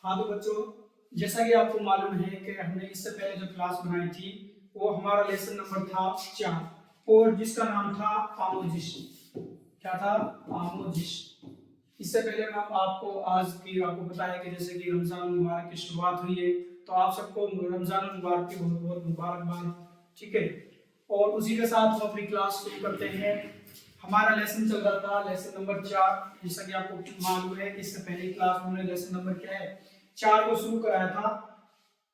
हाँ तो बच्चों, जैसा कि आपको मालूम है कि हमने इससे पहले जो क्लास बनाई थी वो हमारा लेसन नंबर था 4 और जिसका नाम था आमोजिश। क्या था? आमोजिश। इससे पहले मैं आपको आज की आपको पता है कि जैसे कि रमजान मुबारक की शुरुआत हुई है, तो आप सबको रमजान मुबारक की बहुत बहुत मुबारकबाद। ठीक है, और उसी के साथ हम अपनी क्लास शुरू करते हैं। हमारा लेसन चल रहा था लेसन नंबर 4, जैसा कि आपको मालूम है। इससे पहले क्लास में हमने लेसन नंबर क्या है 4 को शुरू कराया था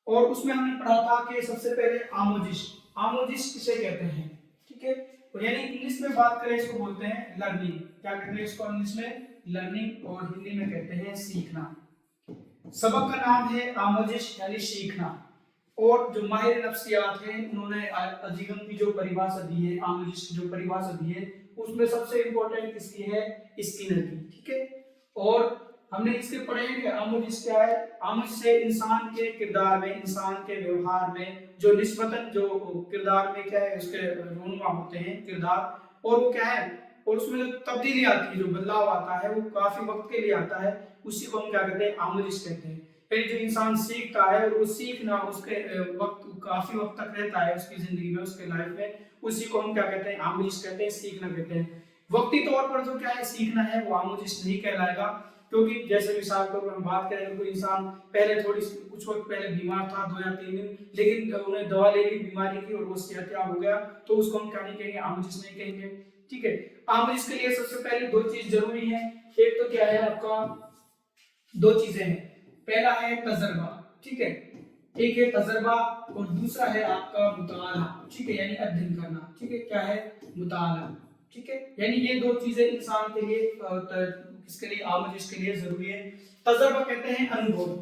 और उसमें हमने पढ़ा था कि सबसे पहले आमोजिश। आमोजिश किसे कहते हैं? ठीक है, तो यानी इंग्लिश में बात करें इसको बोलते हैं लर्निंग। क्या कहते हैं इसको इंग्लिश में? लर्निंग, और हिंदी में कहते हैं सीखना। सबक का नाम है आमोजिश यानी सीखना। और जो माहिर नफ्सियात हैं उन्होंने अजीगम की जो परिभाषा दी है, आमोजिश की जो परिभाषा दी है, उसमें सबसे इंपॉर्टेंट किसकी है? स्किनर की। ठीक है, और हमने इसके पढ़े हैं कि आमोजिश क्या है। आमोजिश है इंसान के किरदार में, इंसान के व्यवहार में जो निस्बतन जो किरदार में क्या है उसके रोनुमा होते हैं किरदार, और वो क्या है, और उसमें जो तब्दीली आती है, जो बदलाव आता है, वो काफी वक्त के लिए आता है। उसी को हम क्या कहते हैं? आमोजिश कहते हैं। यानी जो इंसान सीखता है और वो सीखना उसके वक्त काफी वक्त तक रहता है उसकी जिंदगी में, उसके लाइफ में, उसी को हम क्या कहते हैं? आमोजिश कहते हैं, सीखना कहते हैं। वक्ती तौर पर जो क्या है सीखना है वो आमोजिश नहीं कहलाएगा, क्योंकि जैसे मिसाल के तौर पर हम बात करें, कोई इंसान पहले थोड़ी कुछ वक्त पहले बीमार था 2 या 3 दिन, लेकिन उन्हें दवा ले ली बीमारी की और वो सेहतयाब हो गया, तो उसको हम क्या नहीं कहेंगे? आमोजिश नहीं कहेंगे। ठीक है, आमोजिश के लिए सबसे पहले 2 चीज जरूरी है। एक तो क्या है आपका, 2 चीजें हैं। पहला है तजर्बा। ठीक है, एक है तजर्बा और दूसरा है आपका मुताला। ठीक है, यानी अध्ययन करना। ठीक है, क्या है? मुताला। ठीक है, यानी ये 2 चीजें इंसान के लिए किसके लिए? आमोजिश के लिए जरूरी है। तजर्बा कहते हैं अनुभव।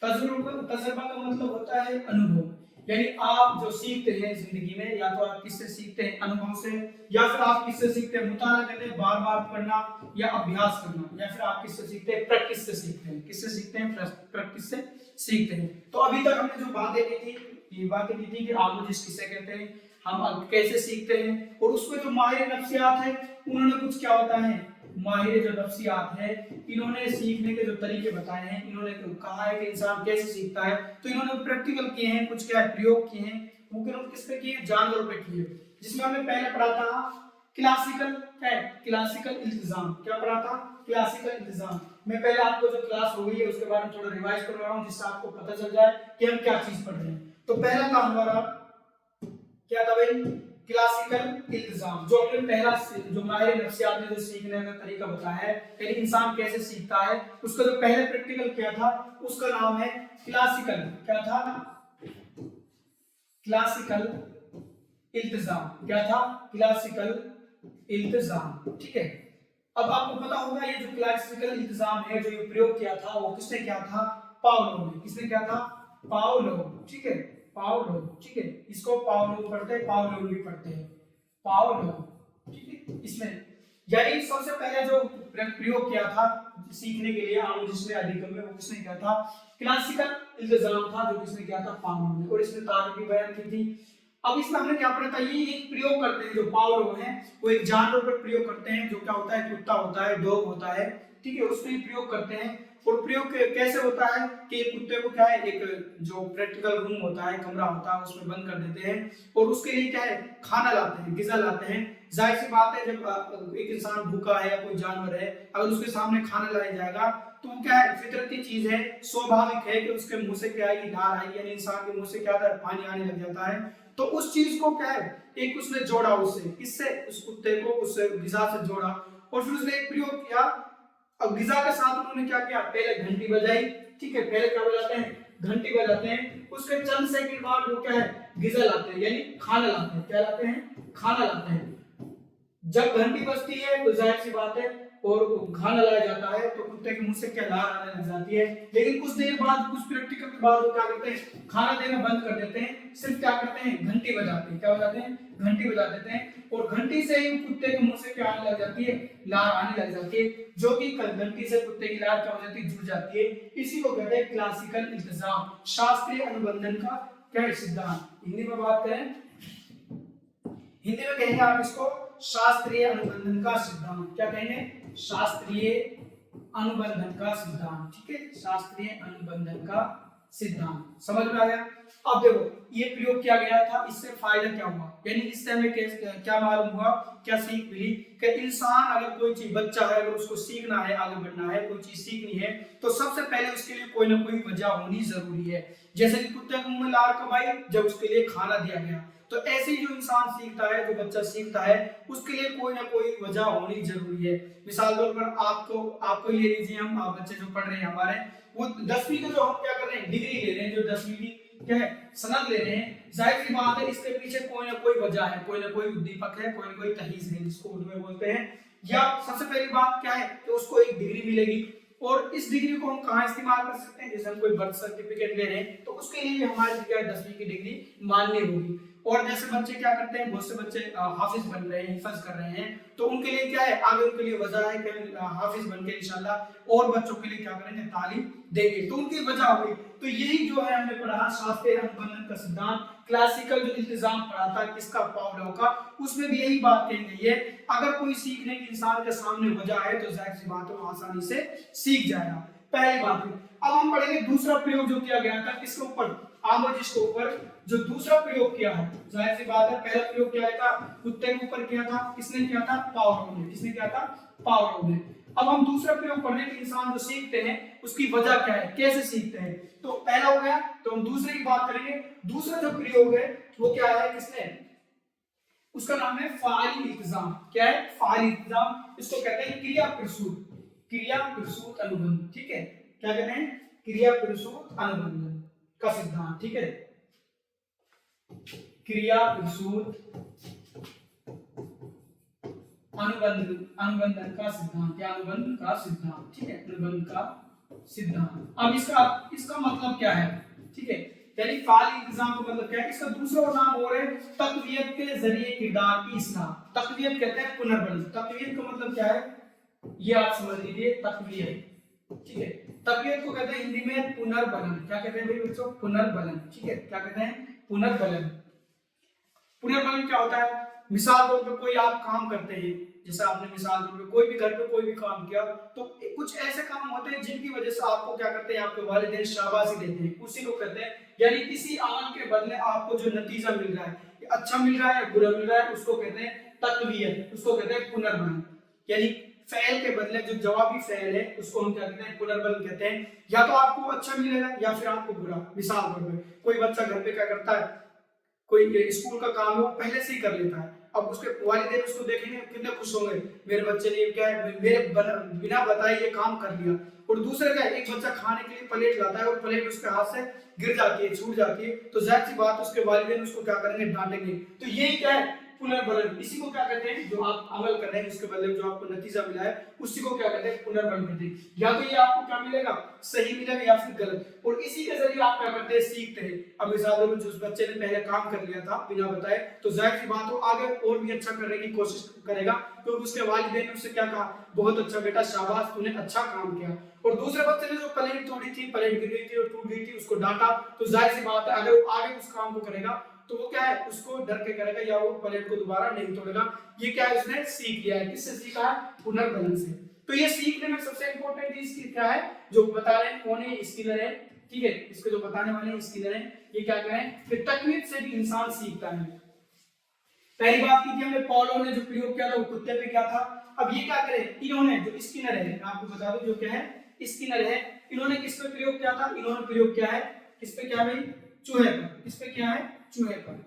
तजर्बा का मतलब होता है अनुभव, यानी आप जो सीखते हैं जिंदगी में, या तो आप किससे सीखते हैं? अनुभव से, या फिर आप किससे सीखते हैं? मुताला कहते हैं बार बार पढ़ना या अभ्यास करना, या फिर आप किससे सीखते हैं? प्रैक्टिस से सीखते हैं। किससे सीखते हैं? प्रैक्टिस से सीखते हैं। तो अभी तक हमने जो बातें की थी, ये बातें की थी कि आमोजिश किसे कहते हैं, हम कैसे सीखते हैं, और उसमें जो माहिर नफ्सियात है उन्होंने कुछ क्या होता है, माहिर जो नफ्सियात है इन्होंने सीखने के जो तरीके बताए हैं, इन्होंने कहा है कि इंसान कैसे सीखता है, तो इन्होंने प्रैक्टिकल किए हैं, कुछ क्या प्रयोग किए हैं। वो किस पे किए? जानवरों पे किए, जिसमें हमने पहले पढ़ा था क्लासिकल है, क्लासिकल इंतजाम। क्या पढ़ा था? क्लासिकल इंतजाम। मैं पहले आपको जो क्लास हो गई है उसके बारे में थोड़ा रिवाइज करवा रहा हूं, जिससे आपको पता चल जाए कि हम क्या चीज पढ़ रहे हैं। तो पहला था हमारा क्या था भाई? क्लासिकल इंतजाम। जो हमने पहला जो माहिर नफ्सियात ने जो सीखने का तरीका बताया है, यानी इंसान कैसे सीखता है, उसका जो पहले प्रैक्टिकल किया था उसका नाम है क्लासिकल। क्या था? क्लासिकल इल्तिजाम। क्या था? क्लासिकल इल्तिजाम। ठीक है, अब आपको पता होगा ये जो क्लासिकल इल्तिजाम है जो ये प्रयोग किया था वो किसने किया था? पावलोव ने। किसने किया था? पावलोव। ठीक है, पावलोव। ठीक है, इसको पावलोव पढ़ते हैं, पावलोव भी पढ़ते हैं, पावलोव। ठीक है, इसमें यानी सबसे पहले जो प्रयोग किया था सीखने के लिए आमोजिश में अधिगम में, वो किसने किया था? क्लासिकल इल्तिजाम था, जो किसने किया था? पावलोव ने, और इसमें तारीफ भी बयान की थी। अब इसमें हमने क्या पढ़ा था? ये एक प्रयोग करते हैं जो पावलोव हैं, वो एक जानवर पर प्रयोग करते हैं, जो क्या होता है? कुत्ता होता है, डॉग होता है। ठीक है, उस पर प्रयोग करते हैं। और प्रयोग कैसे होता है कि कुत्ते को क्या है, एक जो प्रैक्टिकल रूम होता है, कमरा होता है, उसमें बंद कर देते हैं और उसके लिए क्या है? खाना लाते हैं, गिज़ा लाते हैं। जाहिर सी बात है जब एक इंसान भूखा है या कोई जानवर है, अगर उसके सामने खाना लाया जाएगा तो वो क्या है? फितरती चीज है, स्वाभाविक है कि उसके मुंह से क्या आएगी? लार आएगी, यानी इंसान के मुंह से क्या आता है? पानी आने लग जाता है। तो उस चीज को क्या है? एक उसने जोड़ा, उससे किससे? उस कुत्ते को उस गिज़ा से जोड़ा, और फिर उसने एक प्रयोग किया। अब गिज़ा के साथ उन्होंने क्या किया? पहले घंटी बजाई। ठीक है, पहले क्या बजाते हैं? घंटी बजाते हैं। उसके चंद सेकंड बाद वो क्या है? गिज़ा लाते हैं, यानी खाना लाते हैं। क्या लाते हैं? खाना लाते हैं। जब घंटी बजती है तो जाहिर सी बात है और खाना लाया जाता है, तो कुत्ते के मुंह से क्या लार आने लग जाती है। लेकिन कुछ देर बाद, कुछ प्रैक्टिकल के बाद वो क्या करते हैं? खाना देना बंद कर देते हैं, सिर्फ क्या करते हैं? घंटी बजाते हैं। क्या बजाते हैं? घंटी बजा देते हैं, और घंटी से ही कुत्ते के मुंह से क्या आने लग जाती है? लार आने लग जाती है, जो कि घंटी से कुत्ते की लार क्या हो जाती है? जुड़ जाती है। इसी को कहते हैं क्लासिकल इंतजाम, शास्त्रीय अनुबंधन का क्या सिद्धांत। हिंदी में बात करें, हिंदी में कहेंगे आप इसको शास्त्रीय अनुबंधन का सिद्धांत। क्या कहेंगे? शास्त्रीय अनुबंधन का सिद्धांत, ठीक है, शास्त्रीय अनुबंधन का सिद्धांत। समझ में आ गया। अब देखो ये प्रयोग किया गया था, इससे फायदा क्या हुआ, यानी इससे हमें क्या मालूम हुआ, क्या सीख मिली कि इंसान अगर कोई चीज, बच्चा है अगर उसको सीखना है, आगे बढ़ना है, कोई चीज सीखनी है, तो सबसे पहले उसके लिए कोई ना कोई वजह होनी जरूरी है। जैसे कि कुत्ते के मुंह में लार कब आई, जब उसके लिए खाना दिया गया। तो ऐसे ही जो इंसान सीखता है, जो बच्चा सीखता है, उसके लिए कोई ना कोई वजह होनी जरूरी है। मिसाल तौर पर आपको ले लीजिए, हम बच्चे जो पढ़ रहे हैं हमारे, वो 10वीं का जो हम क्या कर रहे हैं, डिग्री ले रहे हैं, जो 10वीं की क्या है, सनद ले रहे हैं। जाहिर सी बात है इसके पीछे कोई ना कोई वजह है, कोई ना कोई उद्दीपक है, कोई ना कोई तहीज है, जिसको उर्दू में बोलते हैं। या सबसे पहली बात क्या है कि उसको एक डिग्री मिलेगी, और इस डिग्री को हम कहाँ इस्तेमाल कर सकते हैं, जैसे हम कोई बर्थ सर्टिफिकेट ले रहे हैं, तो उसके लिए भी हमारी क्या है, 10वीं की डिग्री मान्य होगी। और जैसे बच्चे क्या करते हैं, बहुत से बच्चे हाफिज बन रहे हैं, हिफज कर रहे हैं, तो उनके लिए क्या है, आगे उनके लिए वजह है कि हाफिज बन के इंशाल्लाह और बच्चों के लिए क्या करेंगे, तालीम देंगे, तो उनकी वजह होगी। तो यही जो है हमने पढ़ा शास्त्रीय अनुबंधन का सिद्धांत, क्लासिकल जो इंतजाम पढ़ा था किसका, पावलोव का, उसमें भी यही बात कही गई है। अगर कोई सीखने की इंसान के सामने वजह है तो जाहिर सी बात है वो आसानी से सीख जाएगा, पहली बात है। अब हम पढ़ेंगे दूसरा प्रयोग जो किया गया था किसके ऊपर, आमोजिश के ऊपर, जो दूसरा प्रयोग किया है। जाहिर सी बात है पहला प्रयोग किया था कुत्ते के ऊपर किया था, किसने किया था, पावलोव ने। किसने किया था, पावलोव ने। अब हम दूसरा प्रयोग पढ़ने के इंसान जो सीखते हैं उसकी वजह क्या है, कैसे सीखते हैं। तो पहला हो गया, तो हम दूसरे की बात करेंगे। दूसरा जो प्रयोग है वो क्या है, किसने, उसका नाम है फाइल इंतजाम। क्या है, फाइल इंतजाम। इसको कहते हैं क्रिया प्रसूत, क्रिया प्रसूत अनुबंध, ठीक है। क्या कहते हैं, क्रिया प्रसूत अनुबंधन का सिद्धांत, ठीक है। क्रिया प्रसूत अनुबंधन का सिद्धांत, या अनुबंध का सिद्धांत, ठीक है, अनुबंध का सिद्धांत। अब इसका मतलब क्या है, ठीक है, यानी फाइल इंतजाम का मतलब क्या है। इसका दूसरा नाम और है तक़वियत के जरिए किरदार की इस्लाह। तक़वियत कहते हैं पुनर्बल। तक़वियत का मतलब क्या है, ये आप समझ लीजिए, तक़वियत, ठीक है। तक़वियत को कहते हैं हिंदी में पुनर्बलन। क्या कहते हैं भाई बच्चों, पुनर्बलन, ठीक है। क्या कहते हैं, पुनर्बलन। पुनर्बलन क्या होता है, मिसाल तौर पर कोई आप काम करते हैं, जैसे आपने मिसाल तौर पर कोई भी घर पे कोई भी काम किया, तो कुछ ऐसे काम होते हैं जिनकी वजह से आपको क्या करते हैं, आपके वालिदैन शाबाशी देते हैं, उसी को कहते हैं, यानी किसी अमल के बदले आपको जो नतीजा मिल रहा है, अच्छा मिल रहा है या बुरा मिल रहा है, उसको कहते हैं तक़वियत, उसको कहते हैं पुनर्बलन। यानी फेल के बदले जो जवाबी फेल है उसको हम क्या कहते हैं, पुनर्बलन कहते हैं। या तो आपको अच्छा मिलेगा या फिर आपको बुरा। मिसाल तौर पर कोई बच्चा घर पे क्या करता है, कोई स्कूल का काम है वो पहले से ही कर लेता है, अब उसके वालिदैन उसको देखेंगे कितने खुश होंगे, मेरे बच्चे ने क्या है, मेरे बिना बताए ये काम कर लिया। और दूसरे का एक बच्चा खाने के लिए प्लेट लाता है और प्लेट उसके हाथ से गिर जाती है, छूट जाती है, तो जाहिर सी बात उसके वालिदैन उसको क्या करेंगे, डांटेंगे। तो यही क्या है, पुनर्बलन। इसी को क्या कहते हैं, जो आप अमल कर रहे हैं उसके बदले जो आपको नतीजा मिला है उसी को क्या कहते हैं, पुनर्बलन कहते हैं। या तो ये आपको क्या मिलेगा, सही मिलेगा या फिर गलत, और इसी के जरिए आप क्या करते हैं, सीखते हैं। अब मिसाल में जो बच्चे ने पहले काम कर लिया था बिना बताए, तो जाहिर सी बात हो आगे और भी अच्छा करने की कोशिश करेगा, क्योंकि उसके वालिदैन ने उससे क्या कहा, बहुत अच्छा बेटा, शाबाश, तूने अच्छा काम किया। और दूसरे बच्चे ने जो प्लेट तोड़ी थी, प्लेट गिर गई थी और टूट गई थी, उसको डांटा, तो जाहिर सी बात है अगर वो आगे उस काम को करेगा तो वो क्या है, उसको डर के करेगा या वो प्लेट को दोबारा नहीं तोड़ेगा। ये क्या है, उसने सीख लिया है। किससे सीखा है, पुनर्बलन से। तो ये सीखने में सबसे इंपॉर्टेंट चीज क्या है, जो बता रहे हैं कौन है, स्किनर है, ठीक है। इसको जो बताने वाले हैं स्किनर है। ये क्या करें कि तक़वियत से भी इंसान सीखता है। पहली बात की थी हमने, पावलोव ने जो प्रयोग किया था वो कुत्ते पे किया था। अब ये क्या करें, इन्होंने जो स्किनर है, आपको बता दूं जो क्या है, स्किनर है, इन्होंने किस पे प्रयोग किया था, इन्होंने प्रयोग किया है किस पे, क्या भाई, चूहे पर। किस पे क्या है, चूहे पर।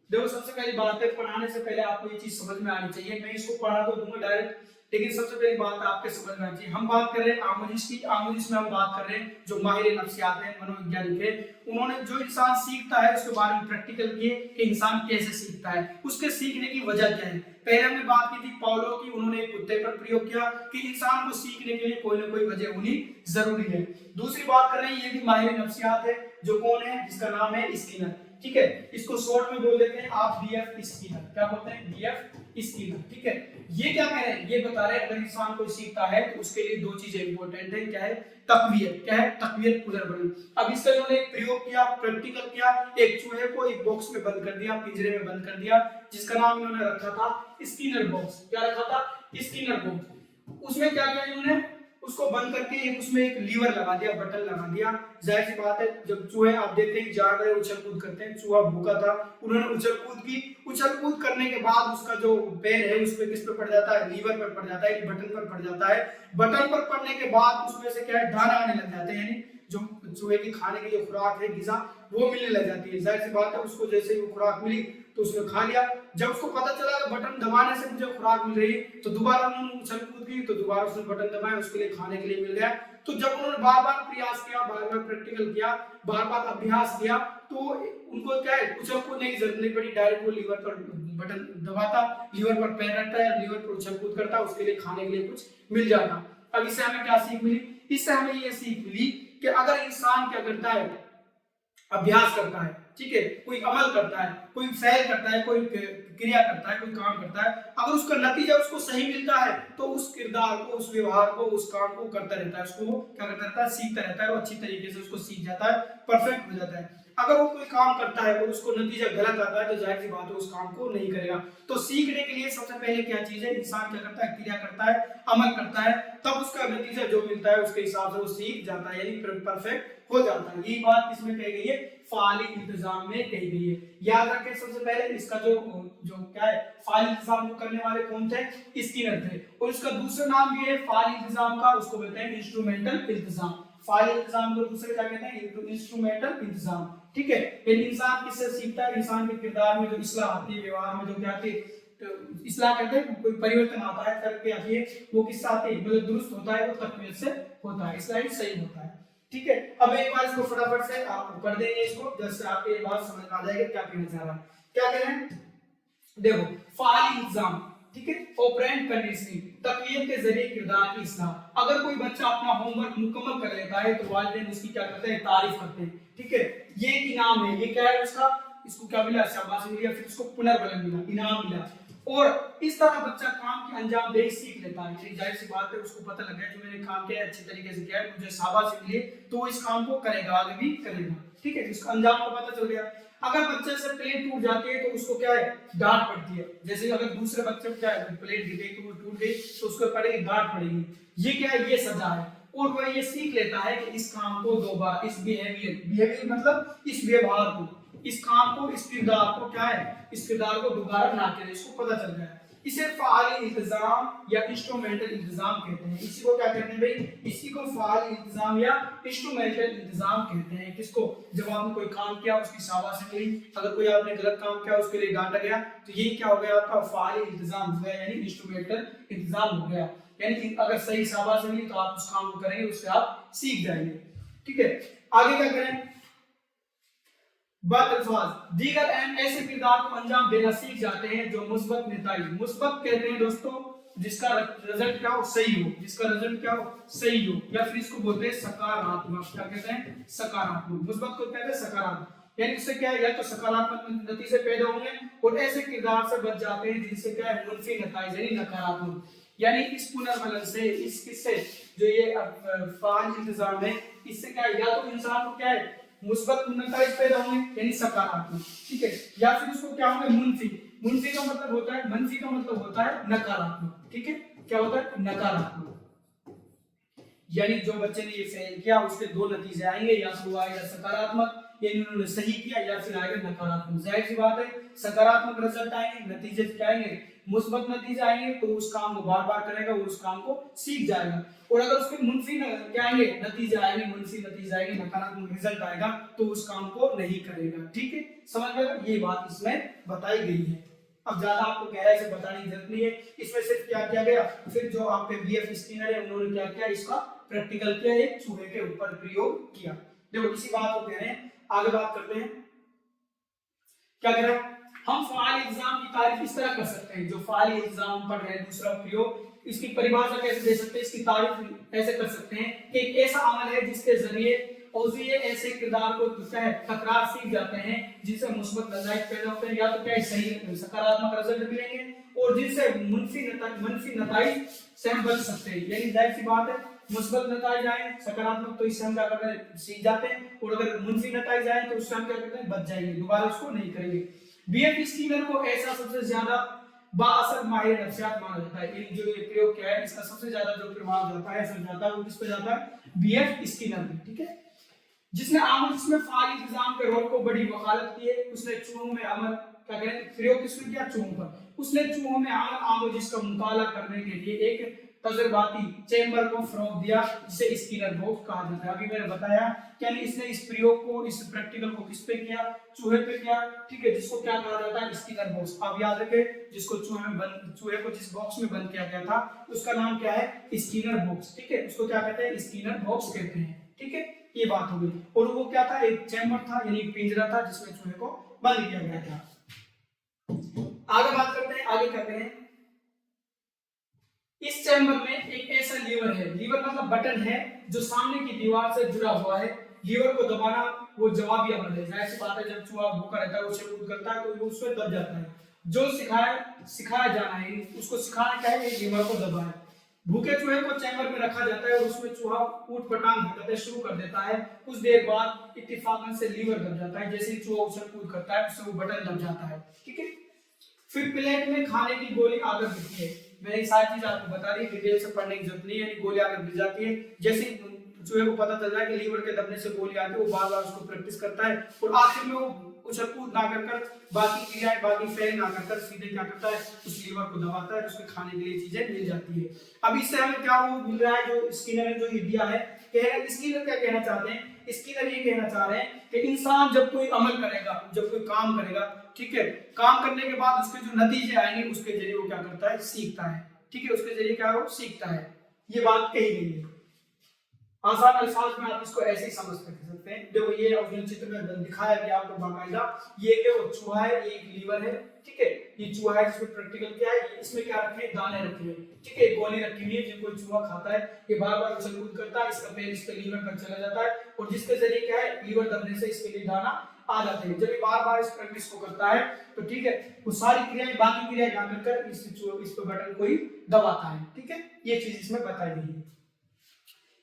देखो सबसे पहली बात है, पढ़ाने से पहले आपको ये चीज समझ में आनी चाहिए। मैं इसको पढ़ा तो दूंगा डायरेक्ट, लेकिन सबसे पहली बात आपके समझ में आनी चाहिए। हम बात कर रहे हैं आमोजिश की, आमोजिश में हम बात कर रहे हैं जो माहिर नफ्सियात है, मनोवैज्ञानिक है, उन्होंने जो इंसान सीखता है उसके बारे में प्रैक्टिकल किए कि इंसान कैसे सीखता है, उसके सीखने की वजह क्या है। पहले हमने बात की थी पावलोव की, उन्होंने एक कुत्ते पर प्रयोग किया कि इंसान को सीखने के लिए कोई ना कोई वजह होनी जरूरी है। दूसरी बात कर रहे हैं, ये भी माहिर नफ्सियात है, जो कौन है, जिसका नाम है स्किनर, ठीक है। इसको शॉर्ट में बोल देते हैं आप बीएफ स्किनर। क्या बोलते हैं, बीएफ स्किनर, ठीक है। ये क्या कह रहे हैं, ये बता रहे हैं अगर इंसान कोई सीखता है तो उसके लिए दो चीजें इंपॉर्टेंट है। क्या है, तक़वियत। क्या है, तक़वियत, पुनर्बलन। अब इसका इन्होंने एक प्रयोग किया, प्रैक्टिकल किया, एक चूहे को एक बॉक्स में बंद कर दिया, पिंजरे में बंद कर दिया, जिसका नाम इन्होंने रखा था स्किनर बॉक्स। क्या रखा था, स्किनर बॉक्स। उसमें क्या किया इन्होंने, उसको बंद करके एक उसमें एक लीवर लगा दिया, बटन लगा दिया। जाहिर सी बात है, जब चूहे आप देखते हैं जानवर उछल कूद करते हैं, चूहा भूखा था, उन्होंने उछल कूद की। उछल कूद करने के बाद उसका जो पैर है उस पे किस पे पड़ जाता है, लीवर पर पड़ जाता है, बटन पर पड़ जाता है। बटन पर पड़ने के बाद उसमें से क्या है, दाना आने लग जाते हैं, यानी जो चूहे की खाने की जो खुराक है, ग़िज़ा, वो मिलने लग जाती है। जाहिर सी बात है, उसको जैसे ही वो खुराक मिली तो उसने खा लिया। जब उसको पता चला कि बटन दबाने से मुझे खुराक मिल रही, तो दोबारा उन्होंने उछल कूद की, तो दोबारा उसने बटन दबाया, उसके लिए खाने के लिए मिल गया। तो जब उन्होंने बार बार प्रयास किया, बार बार प्रैक्टिकल किया, बार बार अभ्यास किया, तो उनको क्या है, उछल कूदने की जरूरत नहीं पड़ी, डायरेक्ट वो लीवर पर बटन दबाता, लीवर पर पैर रखता है, लीवर पर उछल कूद करता, उसके लिए खाने के लिए कुछ मिल जाता। अब इससे हमें क्या सीख मिली? इससे हमें ये सीख मिली कि अगर इंसान क्या करता है, अभ्यास करता है, ठीक है, कोई अमल करता है, कोई फैल करता है, कोई क्रिया करता है, कोई काम करता है, अगर उसका नतीजा उसको सही मिलता है तो उस किरदार को, उस व्यवहार को, उस काम को करता रहता है, उसको क्या करता रहता है, सीखता रहता है, वो अच्छी तरीके से उसको सीख जाता है, परफेक्ट हो जाता है। अगर वो कोई काम करता है और उसको नतीजा गलत आता है तो जाहिर सी बात है उस काम को नहीं करेगा। तो सीखने के लिए सबसे पहले क्या चीज है, इंसान क्या करता है, क्रिया करता है, अमल करता है, तब उसका नतीजा जो मिलता है उसके हिसाब से वो सीख जाता है, यानी परफेक्ट हो जाता है। यही बात इसमें कही गई है, फाली इंतजाम में कही गई है। याद रखें सबसे पहले इसका जो जो क्या है, फाली इंतजाम को करने वाले कौन थे, स्किनर थे। और इसका दूसरा नाम भी है फाली इंतजाम का, उसको बोलते हैं इंस्ट्रूमेंटल इंतजाम। फाली इंतजाम को दूसरे क्या कहते हैं, इंस्ट्रूमेंटल इंतजाम, ठीक है। ये इंसान किससे सीखता है, इंसान के किरदार में जो इस्लाह आती है, व्यवहार में जो क्या आती है, तो इस्लाह कहते हैं कोई परिवर्तन आता है, करके आती है, वो किससे आती है, मतलब दुरुस्त होता है, वो तकवीर से होता है, इस्लाह सही होता है, ठीक है। अब एक बार इसको फटाफट से आप पढ़ देंगे, इसको जैसे आपको ये बात समझ में आ जाएगी क्या कहना चाह रहा है। क्या कह रहे हैं, देखो, फाली इंतजाम, ठीक है, ऑपरेंट कंडीशनिंग, तकवीर के जरिए किरदार की इस्लाह। अगर कोई बच्चा अपना होमवर्क मुकम्मल कर लेता है तो वालिदैन उसकी क्या करते हैं, तारीफ करते हैं, ठीक है। ये इनाम है, ये क्या है उसका, इसको क्या मिला, शाबाशी मिली, फिर इसको पुनर्बलन मिला, इनाम मिला। और इस तरह बच्चा काम की अंजाम दे सीख लेता है। जाहिर सी बात है, उसको पता लग गया जो मैंने काम किया अच्छी तरीके से किया है, मुझे शाबाशी मिली, तो वो इस काम को करेगा, आगे भी करेगा, ठीक है, इसका अंजाम का पता चल गया। अगर बच्चे से प्लेट टूट जाती है तो उसको क्या है, डांट पड़ती है। जैसे अगर दूसरे बच्चे को क्या है, प्लेट गिर गई तो वो टूट गई तो उसको पड़ेगी, डांट पड़ेगी, ये क्या है, ये सजा है। और वह ये सीख लेता है कि इस काम को दोबारा, इस बिहेवियर मतलब इस व्यवहार को, इस काम को, इस किरदार को क्या है, इस किरदार को दोबारा ना करे, इसको पता चल गया। इसे फाली इंतजाम या इंस्ट्रूमेंटल इंतजाम कहते हैं। इसी को क्या कहते हैं भाई, इसी को फाली इंतजाम या इंस्ट्रूमेंटल इंतजाम कहते हैं। किसको, जब आपने कोई काम किया उसकी शाबाशी मिली, अगर कोई आपने गलत काम किया उसके लिए डांटा गया, तो ये क्या हो गया, आपका फाली इंतजाम हो गया, यानी इंस्ट्रूमेंटल इंतजाम हो गया। यानी कि अगर सही शाबाशी मिली तो आप उस काम को करेंगे, उससे आप सीख जाएंगे, ठीक है। आगे क्या करें, दीगर अहम ऐसे किरदार को अंजाम देना सीख जाते हैं जो मुस्बत नतीजे, मुस्बत कहते हैं दोस्तों जिसका रिजल्ट क्या हो, सही हो, जिसका रिजल्ट क्या हो, सही हो, या फिर इसको बोलते हैं सकारात्मक। क्या कहते हैं, सकारात्मक। मुस्बत को कहते हैं सकारात्मक, यानी इससे क्या है, या तो सकारात्मक नतीजे पैदा होंगे, और ऐसे किरदार से बच जाते हैं जिनसे क्या है, मुनफी नतीजे यानी नकारात्मक। यानी इस पुनर्बलन से, इस किससे, जो ये फाल इंतजाम है, इससे क्या है, या तो इंसान को क्या है, मुस्बत नतीजे पैदा होंगे यानी सकारात्मक, ठीक है, या फिर उसको क्या होंगे, मुनफी। मुनफी का मतलब होता है, मनफी का मतलब होता है नकारात्मक, ठीक है, क्या होता है, नकारात्मक। यानी जो बच्चे ने ये फेल किया उसके दो नतीजे आएंगे, या तो वो आएगा सकारात्मक, यानी उन्होंने सही किया, या फिर आएगा नकारात्मक। जाहिर सी बात है, सकारात्मक रिजल्ट आएंगे, नतीजे क्या आएंगे, मुस्बत नतीजे आएंगे, तो उस काम को बार बार करेगा, वो उस काम को सीख जाएगा। और अगर उसके मुनफी क्या आएंगे, नतीजे आएंगे, मुनफी नतीजे आएंगे, नकारात्मक रिजल्ट आएगा, तो उस काम को नहीं करेगा, ठीक है, समझ में, ये बात इसमें बताई गई है। अब ज्यादा आपको गहराई से बताने की जरूरत नहीं है, इसमें सिर्फ क्या किया गया, फिर जो आपके बीएफ स्किनर है उन्होंने क्या किया, इसका प्रैक्टिकल किया, एक चूहे के ऊपर प्रयोग किया। देखो इसी बात को कह रहे हैं, आगे बात करते हैं, क्या कह रहे हैं, हम फाल इंतजाम की तारीफ इस तरह कर सकते हैं, जो फाल इंतजाम पढ़ रहे हैं दूसरा प्रयोग, इसकी परिभाषा कैसे दे सकते हैं, इसकी तारीफ ऐसे कर सकते हैं कि एक ऐसा अमल है जिसके जरिए औज़िये ऐसे किरदार को तकरार सीख जाते हैं जिनसे मुस्बत नतीजे पैदा होते हैं, या तो क्या सही सकारात्मक रिजल्ट मिलेंगे, और जिनसे मनफी नतीजे से हम बच सकते हैं। यानी जाहिर सी बात है, मुस्बत नतीजे आए, सकारात्मक, तो इससे हम क्या करते हैं, सीख जाते हैं, और अगर मुनफी नतीजे आए तो उससे हम क्या करते हैं, बच जाएंगे, दोबारा उसको नहीं करेंगे। बीएफ स्किनर को ऐसा सबसे ज्यादा बाअसर माहिर नफ्सियात माना जाता है। यानी जो ये प्रयोग क्या है, इसका सबसे ज्यादा जो प्रभाव जाता है, असर जाता है, वो किस पे जाता है? बीएफ स्किनर पे, ठीक है। जिसने जिसमें फाल इंतजाम के रोल को बड़ी वकालत की है, उसने चूहों में अमल क्या करें प्रयोग किसने किया? चूहों पर। उसने चूहों में अमल आमोजिस का मुताला करने के लिए एक तजर्बाती चेंबर को फरोग दिया, जिसे स्किनर बॉक्स कहा जाता है। अभी मैंने बताया कि इसने इस प्रयोग को, इस प्रैक्टिकल को किस पे किया? चूहे पे किया, ठीक है, जिसको क्या कहा जाता है? Skinner box. आप याद रखें, जिसको चूहे को जिस बॉक्स में बंद किया गया था उसका नाम क्या है? स्किनर बॉक्स, ठीक है। उसको क्या कहते हैं? स्किनर बॉक्स कहते हैं, ठीक है। ये बात हो गई। और वो क्या था? एक चैम्बर था, यानी एक पिंजरा था जिसमें चूहे को बंद किया गया था। आगे बात करते हैं, आगे क्या करें। इस चैम्बर में एक ऐसा लीवर है, लीवर मतलब बटन है, जो सामने की दीवार से जुड़ा हुआ है। लीवर को दबाना वो जवाबी अमल है। जाहिर सी बात है, जब चूहा भूखा रहता है, उसे कूद करता है, तो वो उसमें दब जाता है। जो सिखाया जाना है, उसको सिखाना क्या है? लीवर को दबाए। भूखे चूहे को चैम्बर में रखा जाता है और उसमें चूहा ऊट पटांग हरकतें शुरू कर देता है। कुछ देर बाद इत्तेफाकन से लीवर दब जाता है। जैसे ही चूहा उछल कूद करता है, उससे वो बटन दब जाता है, ठीक है। फिर प्लेट में खाने की गोली आकर गिरती है। मैंने ये सारी चीज आपको बता दी, डिटेल से पढ़ने की जरूरत नहीं है। यानी गोली आकर गिर जाती है। जैसे चूहे को पता चल रहा है कि लीवर के दबने से गोली आती है, वो बार बार उसको प्रैक्टिस करता है और आखिर में वो उछल कूद ना कर बाकी क्रियाएं, बाकी फेल ना कर सीधे क्या करता है? उस लीवर को दबाता है, उसके खाने के लिए चीजें मिल जाती है। अब इससे हमें क्या वो मिल रहा है? जो स्किनर ने जो ये दिया है, स्किनर क्या कहना चाहते हैं? स्किनर ये कहना चाह रहे हैं कि इंसान जब कोई अमल करेगा, जब कोई काम करेगा, ठीक है, काम करने के बाद उसके जो नतीजे आएंगे, उसके जरिए वो क्या करता है? सीखता है, ठीक है। उसके जरिए क्या है? वो सीखता है। ये बात कही गई है। आसान अल्फाज में आप इसको ऐसे ही समझ सकते हैं। देखो, ये ओरिजिनल चित्र में दिखाया गया आपको बाकायदा। ये वो चूहा है, ये एक लीवर है, ठीक है। ये चूहा है जिसमें प्रैक्टिकल क्या है? इसमें क्या रखे हैं? दाने रखे हैं, ठीक है। गोली रखी हुई है, जिनको चूहा खाता है, ये बार बार उछल कूद करता है, इसका पैर इसके लीवर पर चला जाता है और जिसके जरिए क्या है? लीवर दबने से इसके लिए दाना आ जाते हैं। जब ये बार बार इस प्रैक्टिस को करता है, तो ठीक है, वो सारी क्रियाएं, बाकी क्रियाएं क्या कर इस पे बटन को ही दबाता है, ठीक है। ये चीज इसमें बताई गई है।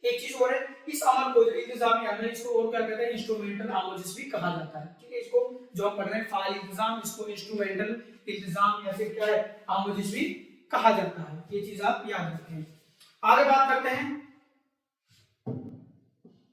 एक चीज और है, इस अमल को जो इंतजामी अमल है, इसको और क्या कहते हैं? इंस्ट्रूमेंटल आमोजिस भी कहा जाता है, ठीक है। इसको जो हम पढ़ रहे हैं फाइल इंतजाम, इसको इंस्ट्रूमेंटल इंतजाम या फिर क्या है? आमोजिस भी कहा जाता है। ये चीज आप याद रखें। आगे बात करते हैं।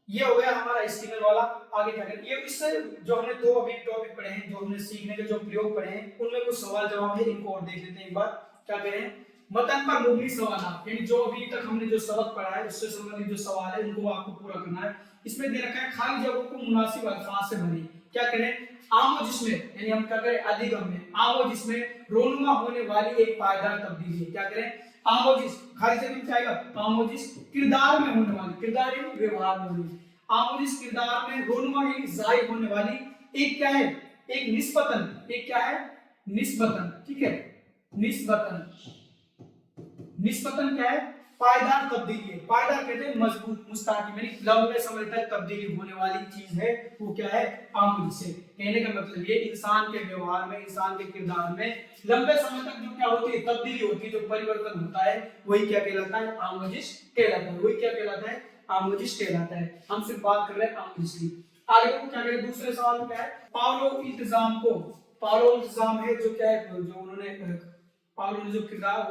ये हो गया हमारा स्किनर वाला। आगे क्या करें? ये इससे जो हमने दो अभी टॉपिक पढ़े हैं, जो हमने सीखने के जो प्रयोग पढ़े हैं, उनमें कुछ सवाल जवाब है, इनको और देख लेते हैं एक बार। क्या करें? मतन पर मुबनी सवाल, यानी जो अभी तक हमने जो सबक पढ़ा है उससे संबंधित जो सवाल है, उनको आपको पूरा करना है। इसमें दे रखा है खाली जगहों को मुनासिब अल्फाज से भरें। क्या करें? आमो जिसमें, यानी हम क्या करें? अधिगम में, आमो जिसमें रोनुमा होने वाली एक पायदार तब्दीली है। क्या करें? आमोजिस, खाली जगह में क्या आएगा? आमोजिस किरदार में होने वाली, किरदार यानी व्यवहार में होने, आमोजिस किरदार में रोनुमा यानी जाहिर होने वाली एक क्या है? एक निस्बतन, एक क्या है? निस्बतन, ठीक है। निस्बतन, निस्बतन क्या है? पायदार तब्दीली है। पायदार कहते हैं मजबूत, मुस्तहकम, यानी लंबे समय तक तब्दीली होने वाली चीज है, वो क्या है? आमोजिस है। कहने का मतलब ये इंसान के व्यवहार में, इंसान के किरदार में लंबे समय तक जो क्या होती है? तब्दीली होती है, जो परिवर्तन होता है, वही क्या कहलाता है? आमोजिस कहलाता है। वही क्या कहलाता है? आमोजिस कहलाता है। हम सिर्फ बात कर रहे हैं आमोजिस की। आगे को क्या करें? दूसरे सवाल में क्या है? पावलो इंतजाम को, पावलो इंतजाम है जो क्या है? जो उन्होंने पावलो ने जो किरदार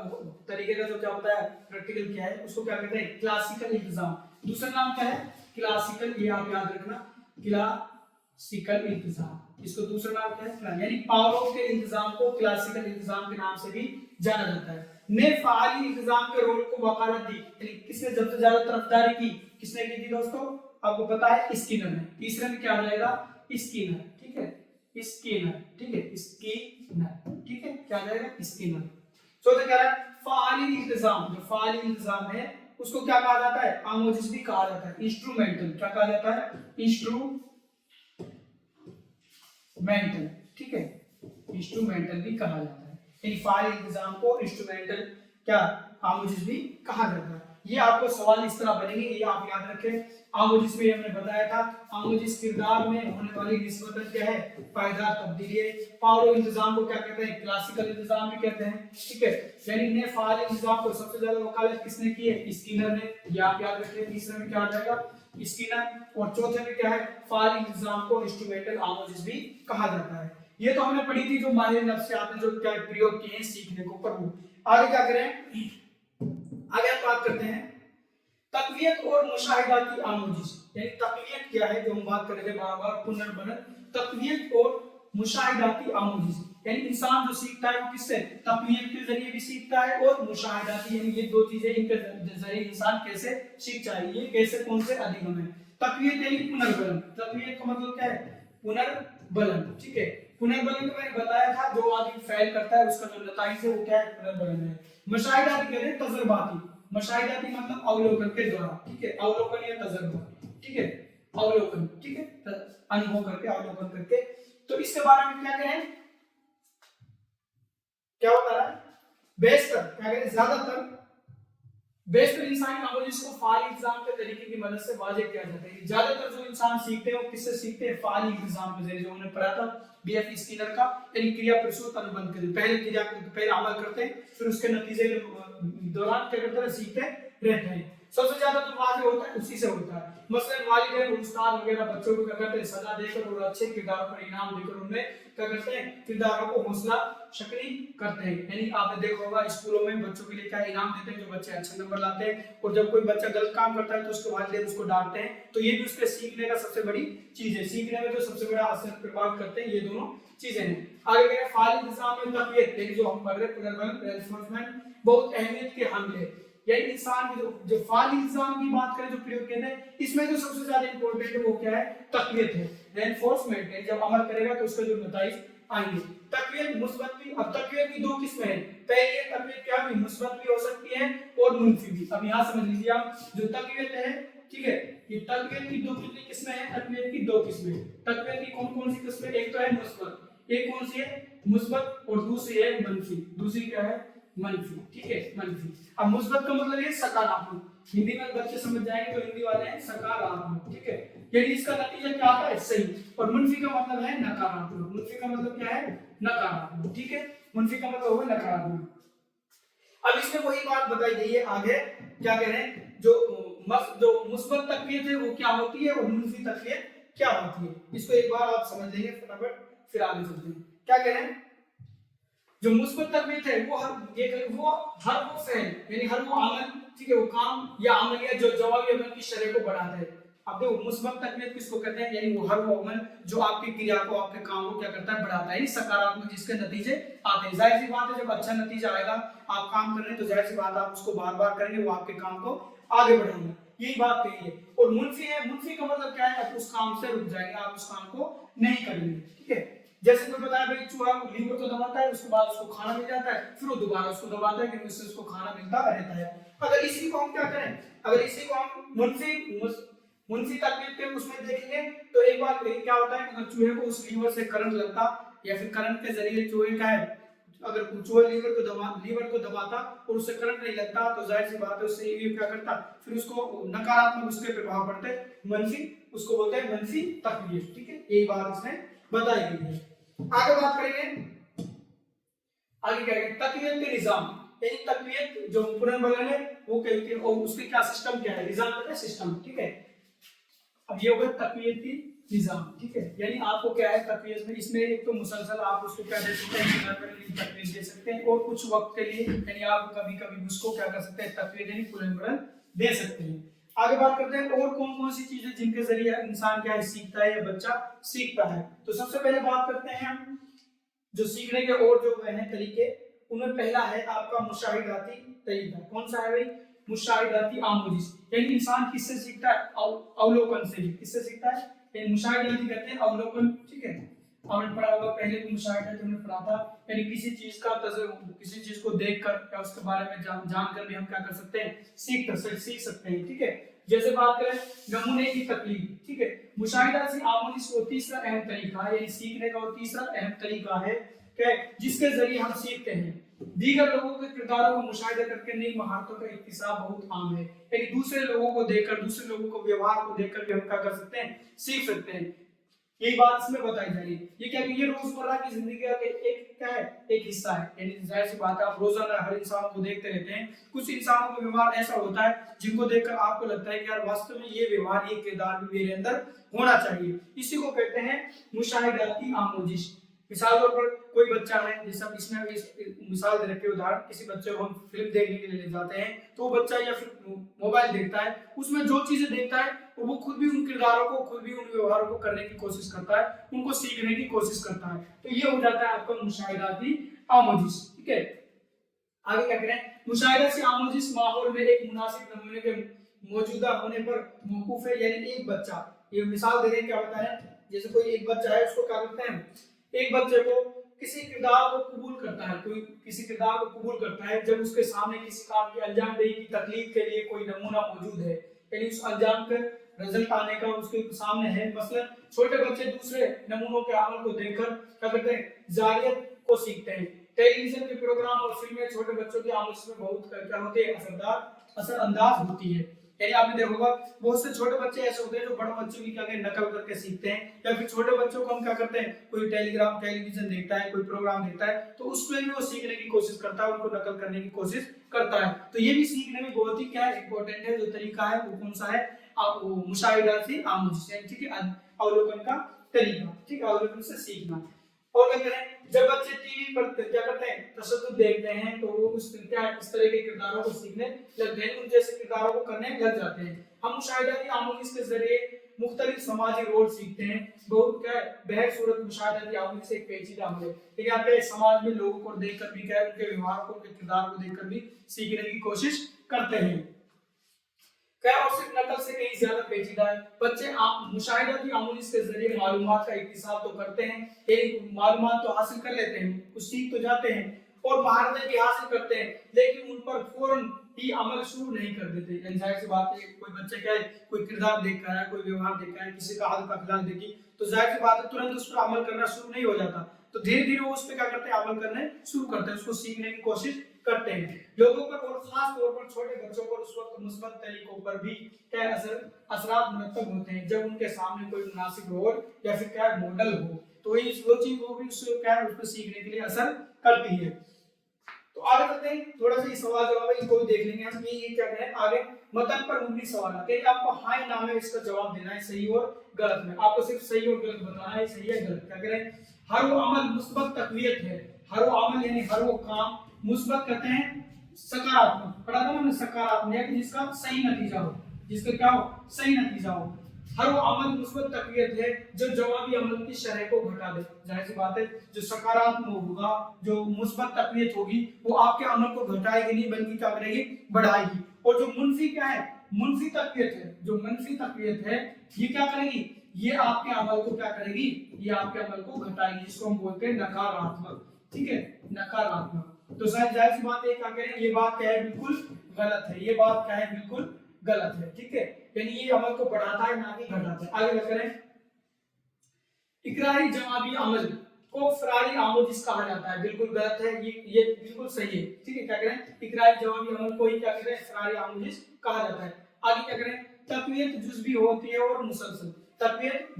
तरीके का जो क्या होता है? प्रैक्टिकल क्या है, उसको क्या कहते हैं? क्लासिकल इंतजाम। दूसरा नाम क्या है? क्लासिकल, ये आप याद रखना, क्लासिकल इंतजाम। इसको दूसरा नाम क्या है? यानी पावलो के इंतजाम को क्लासिकल इंतजाम के नाम से भी जाना जाता है। ने फाली इंतजाम के रोल को वकालत दी, यानी किसने सबसे ज्यादा तरफदारी की? किसने की थी दोस्तों? आपको पता है, स्किनर ने। तीसरे में क्या आ जाएगा? स्किनर, ठीक है। स्किनर, ठीक है। स्किनर, ठीक है। क्या आ जाएगा? स्किनर। चौथा क्या है? फाली इंतजाम, जो फाली इंतजाम है उसको क्या कहा जाता है? आमोजिस भी कहा जाता है। इंस्ट्रूमेंटल, क्या कहा जाता है? इंस्ट्रूमेंटल, ठीक है। इंस्ट्रूमेंटल भी कहा जाता है। यानी फाइल इंतजाम को इंस्ट्रूमेंटल क्या? आमोजिस भी कहा जाता है। ये आपको सवाल इस तरह बनेंगे, ये आप याद रखें। आमोजिस में हमने बताया था, आमोजिस किरदार में होने वाली निस्बतन क्या है? पायदार तब्दीली है। पावलो इंतजाम को क्या कहते हैं? क्लासिकल इंतजाम भी कहते हैं, ठीक है। यानी ने फाइल इंतजाम को सबसे ज्यादा वकालत किसने की है? स्किनर ने। ये आप याद रखें। तीसरे में क्या आ जाएगा? स्किनर। और चौथे में क्या है? फाइल इंतजाम को इंस्ट्रूमेंटल आमोजिस भी कहा जाता है। ये तो हमने पढ़ी थी जो माहिर नफ्सियात ने जो क्या प्रयोग किए हैं सीखने को, पर वो आगे क्या करें, आगे हम बात करते हैं तकवियत और मुशाहिदाती आमोजिश। यानी तकवियत क्या है जो हम बात कर रहे थे बार बार, पुनर्बनन, तकवियत और मुशाहिदाती आमोजिश। यानी इंसान जो सीखता है वो किससे, तकवियत के जरिए भी सीखता है और मुशाहिदाती, यानी ये दो चीजें, इनके जरिए इंसान कैसे सीख जाए, ये कैसे कौन से अधिगम है। तकवियत यानी पुनर्बलन, तकवियत का मतलब क्या है, पुनर्बलन, ठीक है। पुनर्बलन को मैंने बताया था जो आदमी फैल करता है उसका जो नतीजा है वो क्या है, पुनर्बलन है। मुशाहिदाती कहते हैं तजुर्बाती, मुशाहिदाती मतलब अवलोकन के द्वारा, ठीक है, अवलोकन या तजुर्बा, ठीक है, अवलोकन, ठीक है, अनुभव करके, अवलोकन करके। तो इसके बारे में क्या कहें, क्या होता है, बेशतर क्या कहें, ज्यादातर बेशतर इंसानी आमोजिश को फाल इंतजाम के तरीके की मदद से वाज़ेह किया जाता है। ज्यादातर जो इंसान सीखते हैं वो किससे सीखते हैं, फाल इंतजाम के जरिए, जो हमने पढ़ा था बीएफ स्किनर का, यानी क्रिया प्रसूत अनुबंध के पहले अमल करते हैं, फिर उसके नतीजे के दौरान क्या करते हैं, सीखते रहते हैं। सबसे ज्यादा जो वाज़ेह होता है उसी से होता है। मसलन वालिदैन और उस्ताद वगैरह बच्चों को क्या करते हैं, सजा देकर और अच्छे किरदारों पर इनाम देकर उनमें क्या करते हैं, किरदारों को हौसला शक्ति करते हैं। यानी आपने देखा होगा स्कूलों में बच्चों के लिए क्या इनाम देते हैं, जो बच्चे अच्छे नंबर लाते हैं, और जब कोई बच्चा गलत काम करता है तो उसके वालिदैन उसको डांटते हैं। तो ये भी उसके सीखने का सबसे बड़ी चीज है, सीखने में जो सबसे बड़ा असर प्रभाव करते हैं ये दोनों चीजें हैं। आगे कह फाल इंतजाम में तकवियत, यानी जो हम पढ़ रहे पुनर्बलन, रेफोर्समेंट, बहुत अहमियत के हमले। यानी इंसान की जो फाल इंतजाम की बात करें, जो प्रयोग कहते हैं, इसमें जो सबसे ज्यादा इंपॉर्टेंट है वो क्या है, तकवियत है, रेफोर्समेंट है। जब अमल करेगा तो उसका जो नतीजे आएंगे। तकवियत मुस्बत भी, अब तकवियत की दो किस्में हैं, पहली है तकवियत क्या भी मुस्बत भी हो सकती है और मुनफी भी। अब यहाँ समझ लीजिए आप, जो तकवियत है, ठीक है, ये तकवियत की दो कितनी किस्में हैं, तकवियत की दो किस्में। तकवियत की कौन कौन सी किस्में, एक तो है मुस्बत, एक कौन सी है, मुस्बत, और दूसरी है मनफी, दूसरी क्या है, मनफी, ठीक है, मनफी। अब मुस्बत का मतलब है सकारात्मक, हिंदी में बच्चे समझ जाएंगे तो हिंदी वाले हैं सकारात्मक, ठीक है, यानी इसका नतीजा क्या आता है, सही। और मुनफी का मतलब है नकारात्मक, मुनफी का मतलब क्या है, नकारात्मक, ठीक है, मुनफी का मतलब है नकारात्मक। अब इसमें वही बात बताई गई है आगे, क्या कह रहे हैं, जो मुस्बत तकवियत है वो क्या होती है और मुनफी तकवियत क्या होती है, इसको एक बार आप समझ लेंगे फटाफट, फिर आगे चलते हैं। क्या कह रहे हैं, जो मुस्बत तकवियत है वो हर वो फेल, यानी हर वो अमल, ठीक है, वो काम या अमल या जो जवाबी अमल की शरह को बढ़ाता है। अब देखो मुस्बत तकवियत किसको कहते हैं, यानी वो हर वो अमल जो आपकी क्रिया को, आपके काम को क्या करता है, बढ़ाता है, यानी सकारात्मक, जिसके नतीजे आते हैं। जाहिर सी बात है जब अच्छा नतीजा आएगा, आप काम कर रहे हैं तो जाहिर सी बात आप उसको बार बार करेंगे, वो आपके काम को आगे बढ़ाएंगे, यही बात कही है। और मुनफी है, मुनफी का मतलब क्या है, आप उस काम से रुक जाएंगे, आप उस काम को नहीं करेंगे, ठीक है। जैसे कोई बताया भाई चूहा लीवर को दबाता है, उसके बाद उसको खाना मिल जाता है, फिर वो दोबारा उसको दबाता है क्योंकि उससे उसको खाना मिलता रहता है। अगर इसी को हम क्या करें, अगर इसी को हम मुनफी तकनीक के उसमें देखेंगे तो एक बार क्या होता है, अगर चूहे को उस लीवर से करंट लगता या फिर करंट के जरिए चूहे का है, अगर चूहा लीवर को दबाता और उससे करंट नहीं लगता तो जाहिर सी बात है उससे ये क्या करता, फिर उसको नकारात्मक उसके प्रभाव पड़ते, मनफी, उसको बोलते हैं मनफी तकनीक, ठीक है, यही बात इसमें बताई गई है। आगे बात करेंगे, आगे क्या है, तकवियत के निजाम, यानी तकवियत जो पुनर्बलन है वो कहते हैं, और उसके क्या सिस्टम क्या है, निजाम का सिस्टम, ठीक है। अब ये होगा तकवियत की निजाम, ठीक है, यानी आपको क्या है तकवियत में, इसमें एक तो मुसलसल आप उसको क्या दे सकते हैं, तकवियत दे सकते हैं, और कुछ वक्त के लिए यानी आप कभी कभी उसको क्या कर सकते हैं, तकवियत यानी पुनर्बलन दे सकते हैं। आगे बात करते हैं और कौन कौन सी चीजें जिनके जरिए इंसान क्या है सीखता है या बच्चा सीखता है। तो सबसे पहले बात करते हैं हम जो सीखने के और जो है तरीके, उनमें पहला है आपका मुशाहिदाती तरीका। कौन सा है भाई, मुशाहिदाती आमोजिश, यानी इंसान किससे सीखता है, अवलोकन से। किससे सीखता है, यानी मुशाहिदाती कहते हैं अवलोकन, ठीक है, हमने पढ़ा होगा पहले भी मुशाहिदा हमने पढ़ा था, यानी किसी चीज का किसी चीज को देखकर या उसके बारे में जानकर भी हम क्या कर सकते हैं, सीख सकते हैं, ठीक है। जैसे बात करें नमूने की तकलीफ, ठीक है, मुशाहिदा से आमोजिश को तीसरा अहम तरीका है, यानी सीखने का वो तीसरा अहम तरीका है क्या, जिसके जरिए हम सीखते हैं। दीगर लोगों के किरदारों को मुशाहिदा करके नई महारतों का इक्तिसाब बहुत आम है, यानी दूसरे लोगों को देखकर, दूसरे लोगों को व्यवहार को देखकर भी हम क्या कर सकते हैं, सीख सकते हैं। यही बात इसमें बताई जा रही है। ये क्या, ये रोजमर्रा की जिंदगी का एक क्या है, एक हिस्सा है, यानी जाहिर सी बात है आप रोजाना हर इंसान को देखते रहते हैं। कुछ इंसानों का व्यवहार ऐसा होता है जिनको देखकर आपको लगता है कि यार वास्तव में ये व्यवहार, ये किरदार भी मेरे अंदर होना चाहिए। इसी को कहते हैं मुशाहिदाती आमोजिश। मिसाल तौर पर कोई बच्चा है, जैसे हम इसमें मिसाल दे रखे उदाहरण, किसी बच्चे को हम फिल्म देखने के लिए ले जाते हैं तो वो बच्चा या फिर मोबाइल देखता है, उसमें जो चीजें देखता है वो खुद भी उन किरदारों को, खुद भी उन व्यवहारों को करने की कोशिश करता है, उनको सीखने की कोशिश करता है। तो ये हो जाता है आपका मुशाहिदाती आमोजिश। ठीक है, आगे क्या करें, मुशाहिदाती आमोजिश माहौल में एक मुनासिब नमूने के मौजूदा होने पर मौकूफ है, यानी एक बच्चा, ये मिसाल दे रहे हैं क्या बताएं, जैसे कोई एक बच्चा है, उसको क्या करते हैं, एक बच्चे को किसी किरदार को कबूल करता है, कोई किसी किरदार को कबूल करता है जब उसके सामने किसी काम की अंजामदही की तकलीफ के लिए कोई नमूना मौजूद है, यानी उस अंजाम के रिजल्ट आने का उसके सामने है। मसलन छोटे बच्चे दूसरे नमूनों के अमल को देखकर क्या करते हैं, जारियत को सीखते हैं। टेलीविजन के प्रोग्राम और फिल्में छोटे बच्चों की आमोज में बहुत क्या होते हैं, असरअंदाज होती है। यानी आपने देखा होगा बहुत से छोटे बच्चे ऐसे होते हैं जो बड़े बच्चों की क्या नकल करके सीखते हैं, या फिर छोटे बच्चों को हम क्या करते हैं, कोई टेलीविजन देखता है, कोई प्रोग्राम देखता है तो उसमें भी वो सीखने की कोशिश करता है, उनको नकल करने की कोशिश करता है। तो ये भी सीखने में बहुत ही क्या है, इंपॉर्टेंट है। जो तरीका है वो कौन सा है, मुशाहिदाती आमोजिश, ठीक है, अवलोकन का तरीका, ठीक है, अवलोकन से सीखना। और क्या करें, जब बच्चे टीवी पर क्या करते हैं, तशद्दुद देखते हैं तो वो उस तरह के किरदारों को सीखने लगते हैं, उन जैसे किरदारों को करने लग जाते हैं। हम मुशाहिदाती आमोजिश के जरिए मुख्तलिफ समाजी रोल सीखते हैं। बहुत क्या बहसूरत मुशाहिदाती आमोजिश एक पेचीदा अमल है, लेकिन आपके समाज में लोगों को देखकर भी क्या, उनके व्यवहार को, उनके किरदार को देखकर भी सीखने की कोशिश करते हैं। क्या और सिर्फ नकल से कहीं ज्यादा पेचीदा है। बच्चे मुशाहिदाती आमोजिश के जरिए मालूमात का इक्तिसाब तो करते हैं, एक मालूमात तो हासिल कर लेते हैं, कुछ सीख तो जाते हैं और महारतें भी हासिल करते हैं, लेकिन उन पर फौरन ही अमल शुरू नहीं कर देते। जाहिर सी बात है, कोई बच्चा क्या है, कोई किरदार देख रहा है, कोई व्यवहार देख रहा है, किसी का हाल का खिलाफ देखी, तो जाहिर सी बात है तुरंत उस पर अमल करना शुरू नहीं हो जाता। तो धीरे धीरे वो उस पर क्या करते हैं, अमल करने शुरू करते हैं, उसको सीखने की कोशिश करते हैं। लोगों पर और खास तौर पर छोटे बच्चों पर उस वक्त मुस्बत तरीकों पर भी क्या असरात मुरतब होते हैं जब उनके सामने कोई मुनासिब रोल या फिर क्या मॉडल हो, तो ये वो चीज वो भी उससे क्या है, उसको सीखने के लिए असर करती है। तो आगे चलते हैं, थोड़ा सा ये सवाल जवाब है, इसको भी देख लेंगे हम। ये क्या करें आगे, मतन पर मुबनी सवाल आते हैं, आपको हाँ या ना में इसका जवाब देना है, सही और गलत में। आपको सिर्फ सही और गलत बताना है, सही है गलत। क्या करें, हर वो अमल मुस्बत तकवीयत है, हर वो अमल यानी हर वो काम, मुस्बत कहते हैं सकारात्मक, पढ़ा था ना हमने, सकारात्मक जिसका सही नतीजा हो, जिसका क्या हो, सही नतीजा हो। हर वो अमल मुस्बत तकवीयत है जो जवाबी अमल की शरह को घटा दे। जाहिर सी बात है, जो सकारात्मक होगा, जो मुस्बत तकवीयत होगी, वो आपके अमल को घटाएगी नहीं बल्कि क्या करेगी, बढ़ाएगी। और जो मुनफी क्या है, मुनफी तकवीयत है, जो मनफी तकवीयत है, ये क्या करेगी, ये आपके अमल को क्या करेगी, ये आपके अमल को घटाएगी, जिसको हम बोलते हैं नकारात्मक। ठीक है, नकारात्मक। तो जाहिर सी बात है, क्या करें, ये बात क्या है, बिल्कुल गलत है, ये बात क्या है, बिल्कुल गलत है। ठीक है, यानी ये अमल को बढ़ाता है ना कि घटाता है। आगे क्या करें, इकरारी जवाबी अमल को फरारी आमोजिश कहा जाता है, बिल्कुल गलत है, ये बिल्कुल सही है। ठीक है, क्या करें, इकरारी जवाबी अमल को ही क्या करें, फरारी आमोजिश कहा जाता है। आगे क्या करें, तकवीयत जुज़वी होती है और मुसलसल। तकवीयत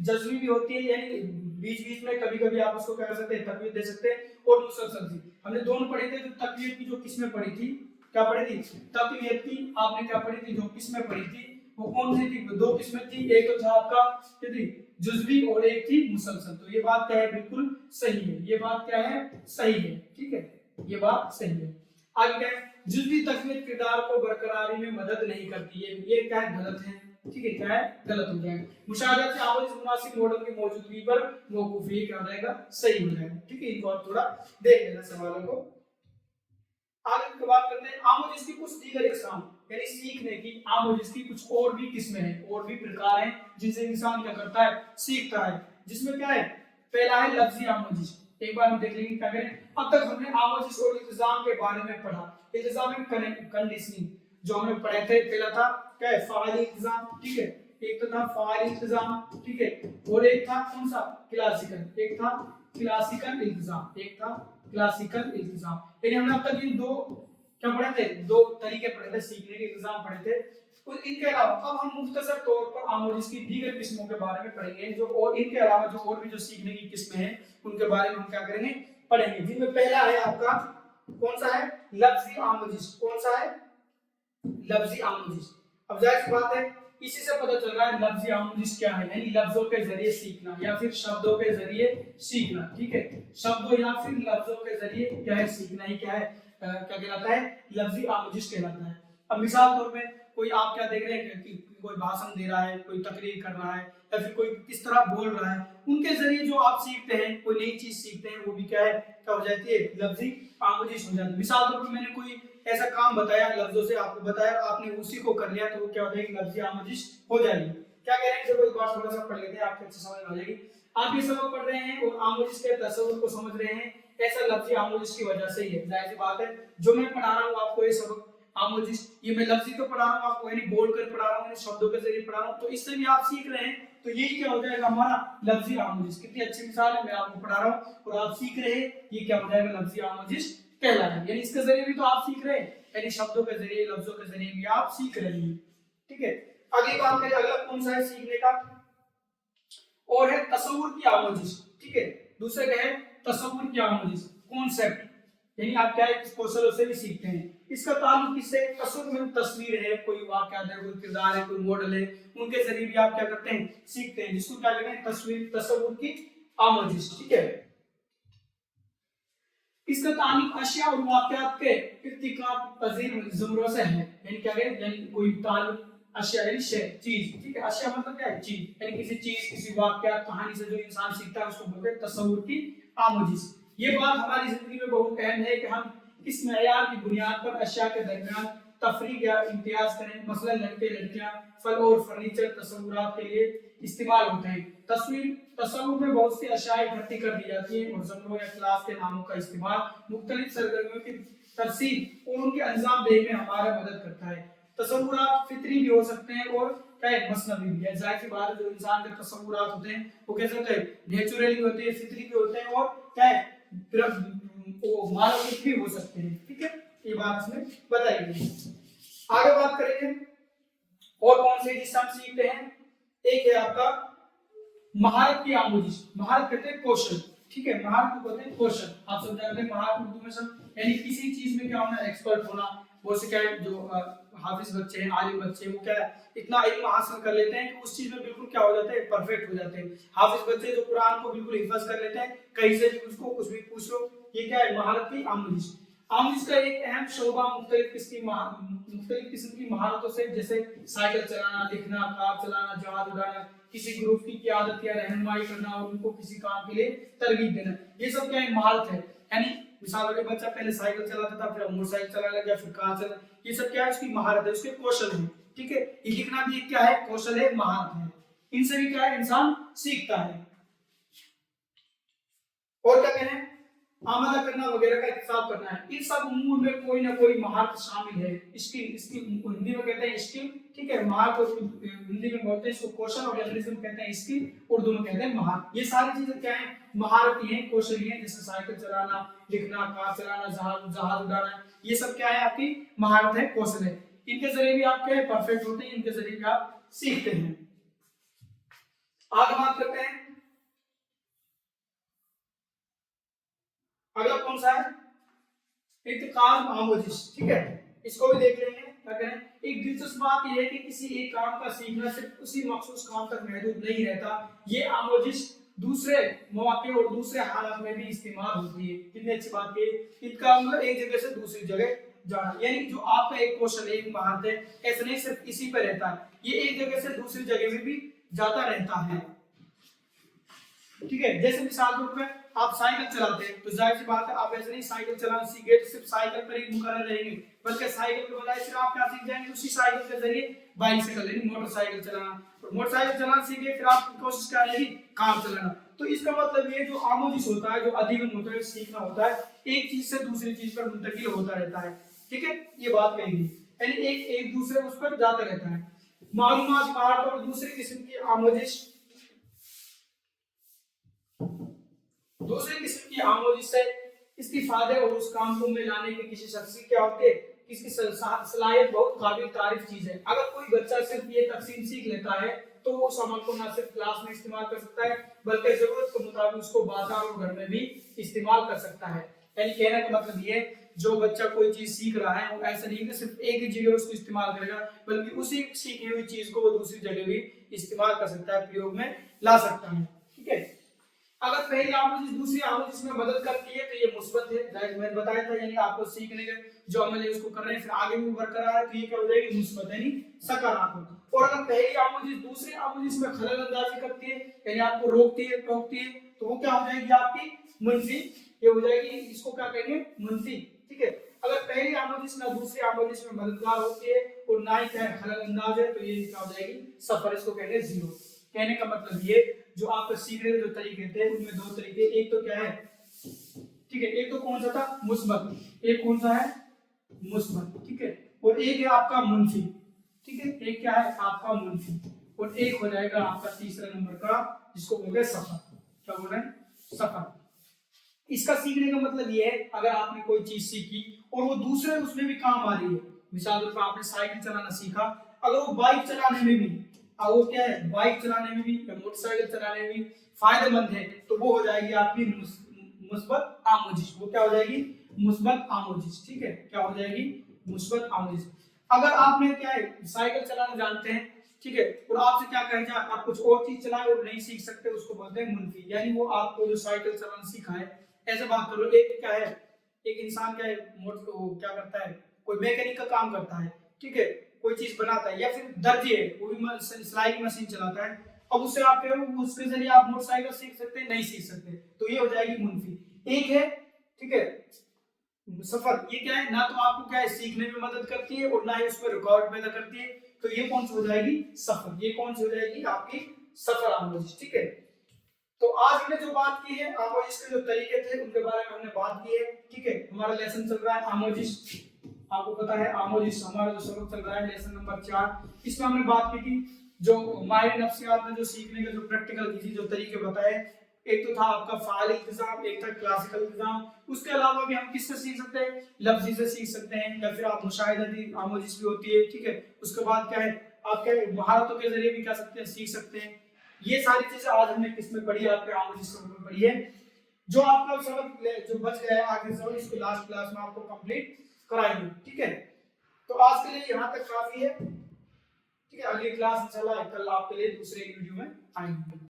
जज़वी भी होती है, यानी बीच बीच में कभी कभी आप उसको क्या कर सकते हैं, तकवीयत दे सकते हैं, और मुसलसल भी। हमने दोनों पढ़े थे, जो तकवीयत की जो किस्में पढ़ी थी, क्या पढ़ी थी, तकवीयत की आपने क्या पढ़ी थी, जो किस्में पढ़ी थी वो कौन सी थी, दो किस्में थी, एक तो था आपका जुज़वी और एक थी मुसलसल। तो ये बात क्या है, बिल्कुल सही है, ये बात क्या है, सही है। ठीक है, ये बात सही है। आगे क्या है, जुज़वी तकवीयत किरदार को बरकरारी में मदद नहीं करती है, ये क्या है, गलत है। ठीक है, क्या है, गलत हो जाएगा। मुशाहिदा से आवाज मुनासिब मॉडल की मौजूदगी पर मौकूफ, ये क्या हो जाएगा, सही हो जाएगा। ठीक है, इनको थोड़ा देख लेना सवालों को। आगे की बात करते हैं, आमोजिश की कुछ दीगर इकसाम, यानी सीखने की आमोजिश की कुछ और भी किस्में हैं, और भी प्रकार हैं जिनसे इंसान क्या करता है, सीखता है। जिसमें क्या है, पहला है लफ्जी आमोजिश। एक बार हम देख लेंगे क्या करें। अब तक हमने आमोजिश और इल्तिजाम के बारे में पढ़ा। इल्तिजाम एंड कंडीशनिंग जो हमने पढ़े थे, पहला था क्या है, फाइली इल्तिजाम। ठीक है, एक तो था फाइली इल्तिजाम, ठीक है, और एक था कौन सा, क्लासिकल, एक था क्लासिकल इल्तिजाम, एक था क्लासिकल इल्तिजाम। यानी हमने अब तक इन दो क्या पढ़े थे, दो तरीके पढ़े थे, सीखने के इंतजाम पढ़े थे। और इनके अलावा अब हम मुख्तसर तौर पर आमोजिश की दीगर किस्मों के बारे में पढ़ेंगे, जो और इनके अलावा जो और भी जो सीखने की किस्में हैं उनके बारे में हम क्या करेंगे, पढ़ेंगे। जिनमें पहला है आपका कौन सा है, लफ्जी आमोजिश। कौन सा है, लफ्जी आमोजिश। अब जाहिर सी बात है, इसी से पता चल रहा है लफ्जी आमोजिश क्या है, यानी लफ्जों के जरिए सीखना या फिर शब्दों के जरिए सीखना। ठीक है, शब्दों या फिर लफ्जों के जरिए क्या है, सीखना ही क्या है, क्या कहलाता है, लफ्जी आमोजिश कहलाता है। अब मिसाल तौर पे कोई आप क्या देख रहे हैं कि कोई भाषण दे रहा है, कोई तकरीर कर रहा है या फिर कोई किस तरह बोल रहा है, उनके जरिए जो आप सीखते हैं, कोई नई चीज सीखते हैं, वो भी क्या है, क्या हो जाती है, लफ्जी आमोजिश हो जाती है। मिसाल तौर पर मैंने कोई ऐसा काम बताया, लफ्जों से आपको बताया, आपने उसी को कर लिया, तो वो क्या हो जाएगी, लफ्जी आमोजिश हो जाएगी। क्या कह रहे हैं, चलो एक बार थोड़ा सा पढ़ लेते हैं, आपको अच्छी समझ आ जाएगी। आप ये सबक पढ़ रहे हैं और आमोजिश के तस्वुर को समझ रहे हैं, ऐसा लफ्जी आमोजिश की वजह से ही है। जाहिर सी बात है, जो मैं पढ़ा रहा हूँ आपको ये सबक आमोजिश, ये मैं लफ्जी तो पढ़ा रहा हूँ आपको, यानी बोलकर पढ़ा रहा हूँ, शब्दों के जरिए पढ़ा रहा हूँ, तो इससे भी आप सीख रहे हैं, तो यही क्या हो जाएगा हमारा लफ्जी आमोजिश। कितनी अच्छी मिसाल है, मैं आपको पढ़ा रहा हूँ और आप सीख रहे हैं, ये क्या हो जाएगा, लफ्जी आमोजिश कहलाता है। यानी इसके जरिए भी तो आप सीख रहे हैं, यानी शब्दों के जरिए, लफ्जों के जरिए भी आप सीख रहे हैं। ठीक है, अगली बात करें, अगला कौन सा है सीखने का, और है तसव्वुर की आमोजिश। ठीक है, दूसरे क्या है, तसव्वुर की आमोजिश, कॉन्सेप्ट, यानी आप क्या है, कौशलों से भी सीखते हैं। इसका ताल्लुक किससे, तस्वीर में तस्वीर है, कोई वाकया है, कोई किरदार है, कोई मॉडल है, उनके जरिए भी आप क्या करते हैं, सीखते हैं, जिसको क्या कहते हैं, तस्वीर, तसव्वुर की आमोजिश। ठीक है, इसका ताल्लुक अशिया और वाकयात के इर्तिकाब पजीर जुमरों से है, यानी क्या कहते हैं, यानी कोई ताल्लुक अशिया यानी चीज। ठीक है, अशिया मतलब क्या है, चीज, यानी किसी चीज, किसी वाकया, कहानी से जो इंसान सीखता है, उसको बोलते हैं तसव्वुर की आमोजिश। ये बात हमारी जिंदगी में बहुत अहम है कि हम किस मेयार की बुनियाद पर अशिया के दरमियान तफरीक या इम्तियाज करें। मसलन लड़के लड़कियां फल और फर्नीचर तस्वुरात के लिए इस्तेमाल होते हैं। तस्वुर में बहुत सी अशिया इकट्ठी कर दी जाती है और ज़मरों या क्लास के नामों का इस्तेमाल मुख्तलिफ सरगर्मियों की तरसीब और उनके अंजाम देने में हमारा मदद करता है। तस्वुरात फितरी भी हो सकते हैं और क्या है, मसनवी भी है। जाहिर सी बात है, जो इंसान के तस्वुरात होते हैं वो कैसे होते हैं, नेचुरली होते हैं, फितरी भी होते हैं, और क्या है, वो मानविक भी हो सकते हैं। ठीक है, ये बात इसमें बताई गई है। आगे बात करेंगे और कौन से जिससे हम सीखते हैं, एक है आपका महारत की आमोजिश। महारत कहते हैं कौशल। ठीक है, महारत को कहते हैं कौशल। आप सब जानते हैं महारत उर्दू में सब, यानी किसी चीज में क्या होना, एक्सपर्ट होना। वो से क्या है, जो हाफिज बच्चे हैं, आलिम बच्चे हैं, वो क्या है, इतना इल्म हासिल कर लेते हैं कि उस चीज में बिल्कुल क्या हो जाते हैं, परफेक्ट हो जाते हैं। हाफिज बच्चे जो कुरान को बिल्कुल हिफ्ज कर लेते हैं, कहीं से भी उसको कुछ भी पूछ लो, ये क्या है, महारत की आमोजिश। आमोजिश का एक अहम शोबा मुख्तलिफ किस्म की महारतों से, जैसे साइकिल चलाना, लिखना, कार चलाना, जहाज उड़ाना, किसी ग्रुप की क़यादत या रहनुमाई करना और उनको किसी काम के लिए तरगीब देना, ये सब क्या है, महारत है। यानी मिसाल के बच्चा पहले साइकिल चलाता था, फिर मोटरसाइकिल चलाने लगा, फिर कार चला, ये सब क्या है, उसकी महारत है, उसके कौशल है। ठीक है, ये लिखना भी क्या है, कौशल है, महारत है। इनसे भी क्या है, इंसान सीखता है। और क्या कहें, आमला करना वगैरह का हिसाब करना है, इन सब उमूर में कोई ना कोई महारत शामिल है। इसकी हिंदी में कहते हैं स्किल। ठीक है, महारत को हिंदी में बोलते हैं इसको कौशल, और अंग्रेजी में कहते हैं स्किल, उर्दू में कहते हैं महारत। ये सारी चीजें क्या है, महारत ही है, कौशल ही है। जैसे साइकिल चलाना, लिखना, कार चलाना, जहाज उड़ाना, ये सब क्या है, आपकी महारत है, कौशल है। इनके जरिए भी आप क्या है, परफेक्ट होते हैं, इनके जरिए भी आप सीखते हैं। आगे बात करते हैं, अगला कौन सा है, इत्तिकाद आमोजिश। ठीक है, इसको भी देख लेंगे। क्या करें, एक दिलचस्प बात यह है कि किसी एक काम का सीखना सिर्फ उसी मखसूस काम तक महदूद नहीं रहता। ये आमोजिश दूसरे मौके और दूसरे हालात में भी इस्तेमाल होती है। कितनी अच्छी बात है, इनका मतलब एक जगह से दूसरी जगह जाना, यानी जो आपका एक कौशल, एक महारत है, ऐसा नहीं सिर्फ इसी पर रहता है, ये एक जगह से दूसरी जगह में भी जाता रहता है। ठीक है, जैसे मिसाल के तौर पे आप साइकिल चलाते हैं, तो जाहिर सी बात है, आप ऐसे नहीं साइकिल चलाना सीखे तो सिर्फ साइकिल पर ही मुकर्रर रहेंगे, बल्कि साइकिल के बजाय फिर आप क्या सीख जाएंगे, उसी साइकिल के जरिए बाइसिकल यानी मोटरसाइकिल चलाना, और मोटरसाइकिल चलाना सीखे फिर आप कोशिश क्या रहेगी, कार चलाना। तो इसका मतलब ये जो आमोजिश होता है, जो अधिगम होता है, सीखना होता है, एक चीज से दूसरी चीज पर मुंतकिल होता रहता है। ठीक है, ये बात कहेंगे, यानी एक दूसरे उस पर जाता रहता है। मालूमात महारत और दूसरी किस्म की आमोजिश, दूसरे किस्म की आमोजिश से इस्तिफादे और उस काम को में लाने के किसी शख्स की क्या होती है, इसकी सलाहियत बहुत काबिल तारीफ चीज है। अगर कोई बच्चा सिर्फ ये तकसीम सीख लेता है तो वो उस अमल को ना सिर्फ क्लास में इस्तेमाल कर सकता है, बल्कि जरूरत के मुताबिक उसको बाजार और घर में भी इस्तेमाल कर सकता है। यानी कहने का मतलब ये, जो बच्चा कोई चीज सीख रहा है वो ऐसा नहीं कि सिर्फ एक ही जगह उसको इस्तेमाल करेगा, बल्कि उसी सीखी हुई चीज को वो दूसरी जगह भी इस्तेमाल कर सकता है, प्रयोग में ला सकता है। ठीक है, अगर पहली आमोजिश दूसरी आमोजिश में मदद करती है तो ये मुस्बत है, जैसे मैंने बताया था, यानी आपको सीखने के जो अमल है उसको कर रहे हैं फिर आगे भी बरकरार है, तो ये क्या हो जाएगी, मुस्बत यानी सकारात्मक। और अगर पहली आमोजिश दूसरी आमोजिश में खलल अंदाजी करती है, यानी आपको रोकती है टोकती है, तो वो क्या हो जाएगी आपकी मुनफी, ये हो जाएगी, इसको क्या कहेंगे, मुनफी। ठीक है, अगर पहली आमोजिश ना दूसरी आमोजिश में मददगार होती है और ना ही क्या खलल अंदाज है, तो ये क्या हो जाएगी, सफर, इसको कहेंगे जीरो। कहने का मतलब ये, जो आपको सीखने के जो तरीके थे उनमें दो तरीके, एक तो क्या है, ठीक है, एक तो कौन सा था, मुस्बत, एक कौन सा है, मुस्बत, ठीक है, और एक है आपका मुनफी। ठीक है, एक क्या है आपका मुनफी, और एक हो जाएगा आपका तीसरा नंबर का, जिसको बोलते हैं सफर। क्या बोल रहे हैं, सफर। इसका सीखने का मतलब ये है, अगर आपने कोई चीज सीखी और वो दूसरे उसमें भी काम आ रही है, मिसाल के तौर पर आपने साइकिल चलाना सीखा, अगर वो बाइक चलाने में भी, और वो क्या है, बाइक चलाने में भी या मोटरसाइकिल चलाने में भी फायदेमंद है, तो वो हो जाएगी आपकी मुस्बत आमोजिश। वो क्या हो जाएगी, मुस्बत आमोजिश। ठीक है, क्या हो जाएगी, मुस्बत आमोजिश। अगर आपने क्या है साइकिल चलाना जानते हैं, ठीक है, और आपसे क्या कहे जाए आप कुछ और चीज चलाए और नहीं सीख सकते, उसको बोलते हैं मुनफी, यानी वो आपको जो साइकिल चलाना सीखा है, ऐसे बात करो, एक क्या है, एक इंसान क्या है, वो क्या करता है, कोई मैकेनिक का काम करता है, ठीक है, कोई चीज बनाता है, या फिर दर्जी है, वो भी सिलाई की मशीन चलाता है, अब उससे आप कह रहे हो उसके जरिए आप मोटरसाइकिल सीख सकते हैं, नहीं सीख सकते, तो ये हो जाएगी मुनफी। एक है, ठीक है, सफर, ये क्या है, ना तो आपको क्या है सीखने में मदद करती है और ना ही उसमें रुकावट पैदा करती है, तो ये कौन सी हो जाएगी, सफर, ये कौन सी हो जाएगी आपकी सफर आमोजिश। ठीक है, तो आज हमने जो बात की है आमोजिश के जो तरीके थे उनके बारे में हमने बात की है। ठीक है, हमारा लेसन चल रहा है आमोजिश, आपको पता है आमोजिश हमारा जो सबक चल रहा है लेसन नंबर 4, इसमें हमने बात की थी जो माहिर नफ्सियात ने जो सीखने के जो प्रैक्टिकल की थी, जो तरीके बताए, एक तो था आपका फाइल इंतजाम, एक था क्लासिकल इंतजाम, उसके अलावा भी हम किससे सीख सकते हैं, लफ्जी से सीख सकते हैं, या फिर आप मुशाहिदाती आमोजिश भी होती है। ठीक है, उसके बाद क्या है, आप क्या महारतों के जरिए भी क्या सकते हैं, सीख सकते हैं। ये सारी चीजें आज हमने किसमें पढ़ी है, आपके आमोजिश सबक में पढ़ी है। जो आपका सबक जो बच गया है आखिरी सबक, इसको लास्ट क्लास में आपको कंप्लीट कराएंगे। ठीक है, तो आज के लिए यहाँ तक काफी है। ठीक है, अगली क्लास इंशाल्लाह कल आपके लिए दूसरे वीडियो में आएंगे।